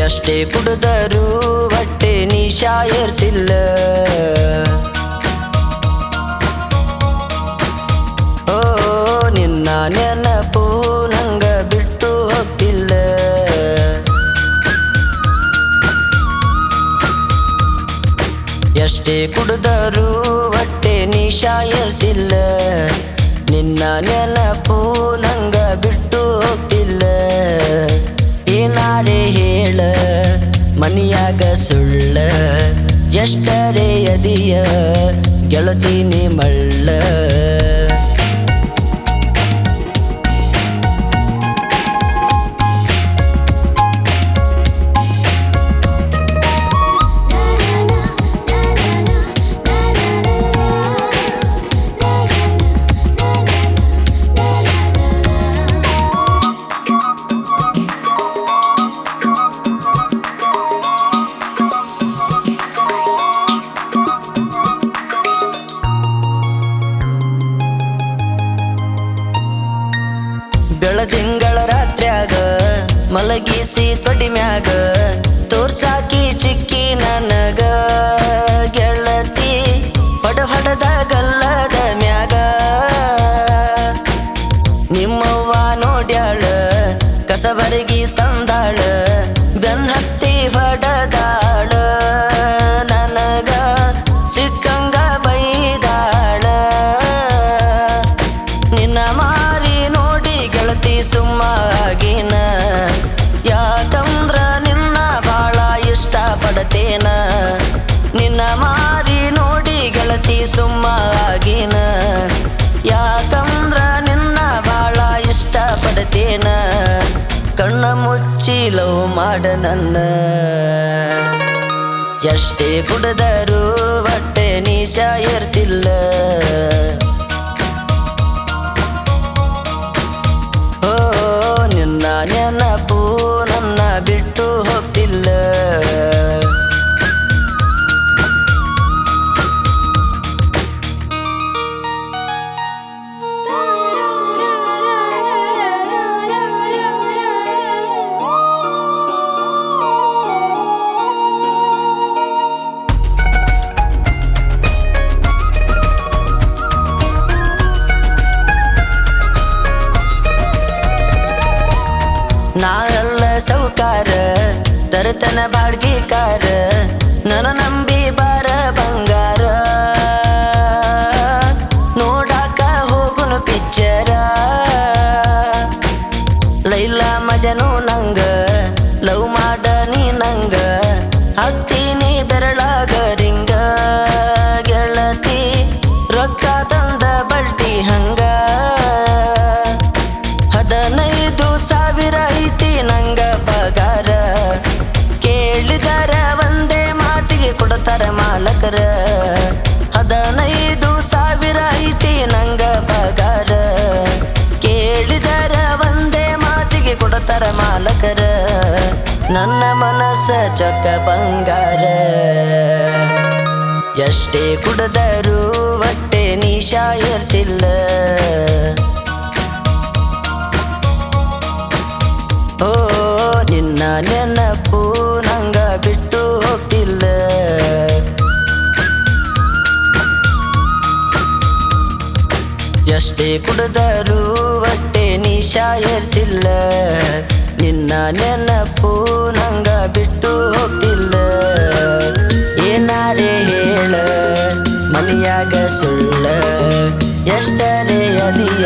ಎಷ್ಟೇ ಕುಡಿದರೂ ಹೊಟ್ಟೆ ನಿಶಾ ಇರ್ತಿಲ್ಲ. ಓ ನಿನ್ನ ನೆನಪು ನಂಗ ಬಿಟ್ಟು ಹೋಗ್ತಿಲ್ಲ. ಎಷ್ಟೇ ಕುಡಿದರೂ ಹೊಟ್ಟೆ ನಿಶಾ ಇರ್ತಿಲ್ಲ. ನಿನ್ನ ನೆನಪು ನಂಗ ಬಿಟ್ಟು ಹೋಗ್ತಿಲ್ಲ. ಏನಾರೇ ಹೇಳ ಮನಿಯಾಗ ಸುಳ್ಳ, ಎಷ್ಟರೇ ಎದಿಯ ಗೆಳತೀನಿ ಮಳ್ಳ. ಬೆಳದಿಂಗಳ ರಾತ್ರ್ಯಾಗ ಮಲಗಿಸಿ ತೊಡಿ ಮ್ಯಾಗ ತೋರ್ಸಾಕಿ ಚಿಕ್ಕಿ ನನಗ ಗೆಳತಿ ಹೊಡದ ಗಲ್ಲದ ಮ್ಯಾಗ. ನಿಮ್ಮವ್ವ ನೋಡ್ಯಾಳ ಕಸಬರಗಿ ತಂದಾಳ, ಬೆನ್ ಹತ್ತಿ ಹೊಡದಾಳ ನನಗ ಸಿಕ್ಕಂಗ ಬೈದಾಳ. ನಿನ್ನ ಮಾರಿ ನೋಡಿ ಗೆಳತಿ ಸುಮ್ಮಾಗಿನ, ಯಾಕಂದ್ರ ನಿನ್ನ ಬಾಳ ಇಷ್ಟ ಪಡತೇನ. ನಿನ್ನ ಮಾರಿ ನೋಡಿ ಗೆಳತಿ ಸುಮ್ಮಾಗಿನ, ಯಾಕಂದ್ರ ನಿನ್ನ ಬಾಳ ಇಷ್ಟ ಪಡತೇನ. ಕಣ್ಣ ಮುಚ್ಚಿ ಲವ್ ಮಾಡ ನನ್ನ, ಎಷ್ಟೇ ಕುಡಿದರೂ ಹೊಟ್ಟೆ ನಿಶಾ ಇರ್ತಿಲ್ಲ. ಓ ನಿನ್ನ ನೆನಪು ನನ್ನ ಬಿಟ್ಟು ಹೋಗ್ತಿಲ್ಲ. ನಾ ಅಲ್ಲ ಸೌಕಾರ ತರತನ ಬಾಡ್ಗಿ ಕಾರ, ನನ್ನ ನಂಬಿ ಬಾರ ಬಂಗಾರ. ನೋಡಾಕ ಹೋಗುನು ಪಿಕ್ಚರ, ಲೈಲಾ ಮಜನು ನಂಗ ಲವ್ ಮಾಡ ನೀ ನಂಗ, ಹತ್ತೀನಿ ಬೆರಳಾಗ ರಿಂಗ. ಗೆಳತಿ ರೊಕ್ಕ ತಂದ ಬಡ್ಡಿ ಹಂಗ, 15,000 ಐತಿ ನಂಗ ಪಗಾರ. ಕೇಳಿದರ ಒಂದೇ ಮಾತಿಗೆ ಕೊಡ್ತಾರ ಮಾಲಕರ. 15,000 ಐತಿ ನಂಗ ಪಗಾರ. ಕೇಳಿದರ ಒಂದೇ ಮಾತಿಗೆ ಕೊಡ್ತಾರ ಮಾಲಕರ. ನನ್ನ ಮನಸ್ಸ ಚೊಕ್ಕ ಬಂಗಾರ. ಎಷ್ಟೇ ಕುಡಿದರೂ ಹೊಟ್ಟೆ ನಿಶಾ ಇರ್ತಿಲ್ಲ. ಓ ನಿನ್ನ ನೆನಪು ನಂಗ ಬಿಟ್ಟು ಹೋಗ್ತಿಲ್ಲ. ಎಷ್ಟೇ ಕುಡಿದರೂ ಹೊಟ್ಟೆ ನಿಶಾ ಇರ್ತಿಲ್ಲ. ನಿನ್ನ ನೆನಪು ನಂಗ ಬಿಟ್ಟು ಹೋಗ್ತಿಲ್ಲ. ಏನಾರೇ ಹೇಳ ಮನಿಯಾಗ ಸುಳ್ಳ, ಎಷ್ಟರೇ ಅದಿಯ